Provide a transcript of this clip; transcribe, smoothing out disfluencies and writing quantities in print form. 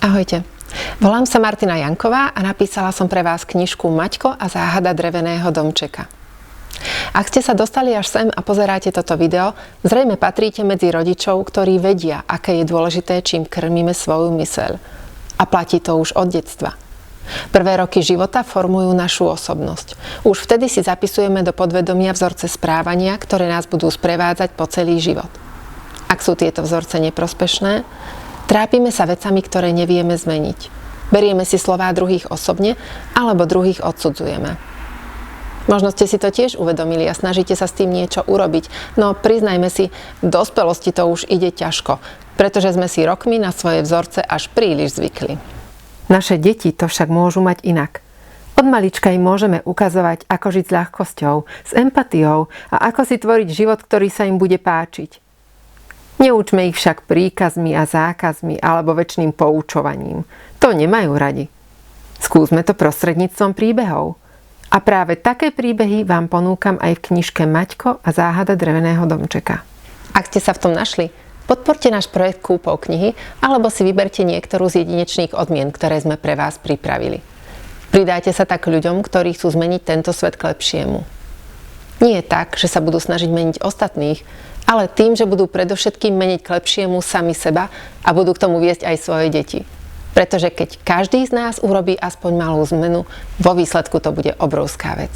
Ahojte. Volám sa Martina Janková a napísala som pre vás knižku Maťko a záhada dreveného domčeka. Ak ste sa dostali až sem a pozeráte toto video, zrejme patríte medzi rodičov, ktorí vedia, aké je dôležité, čím krmíme svoju myseľ. A platí to už od detstva. Prvé roky života formujú našu osobnosť. Už vtedy si zapisujeme do podvedomia vzorce správania, ktoré nás budú sprevádzať po celý život. Ak sú tieto vzorce neprospešné, trápime sa vecami, ktoré nevieme zmeniť. Berieme si slová druhých osobne, alebo druhých odsudzujeme. Možno ste si to tiež uvedomili a snažíte sa s tým niečo urobiť, no priznajme si, v dospelosti to už ide ťažko, pretože sme si rokmi na svoje vzorce až príliš zvykli. Naše deti to však môžu mať inak. Od malička im môžeme ukazovať, ako žiť s ľahkosťou, s empatiou a ako si tvoriť život, ktorý sa im bude páčiť. Neučme ich však príkazmi a zákazmi alebo večným poučovaním. To nemajú radi. Skúsme to prostredníctvom príbehov. A práve také príbehy vám ponúkam aj v knižke Maťko a záhada dreveného domčeka. Ak ste sa v tom našli, podporte náš projekt kúpou knihy alebo si vyberte niektorú z jedinečných odmien, ktoré sme pre vás pripravili. Pridajte sa tak ľuďom, ktorí chcú zmeniť tento svet k lepšiemu. Nie je tak, že sa budú snažiť meniť ostatných, ale tým, že budú predovšetkým meniť k lepšiemu sami seba a budú k tomu viesť aj svoje deti. Pretože keď každý z nás urobí aspoň malú zmenu, vo výsledku to bude obrovská vec.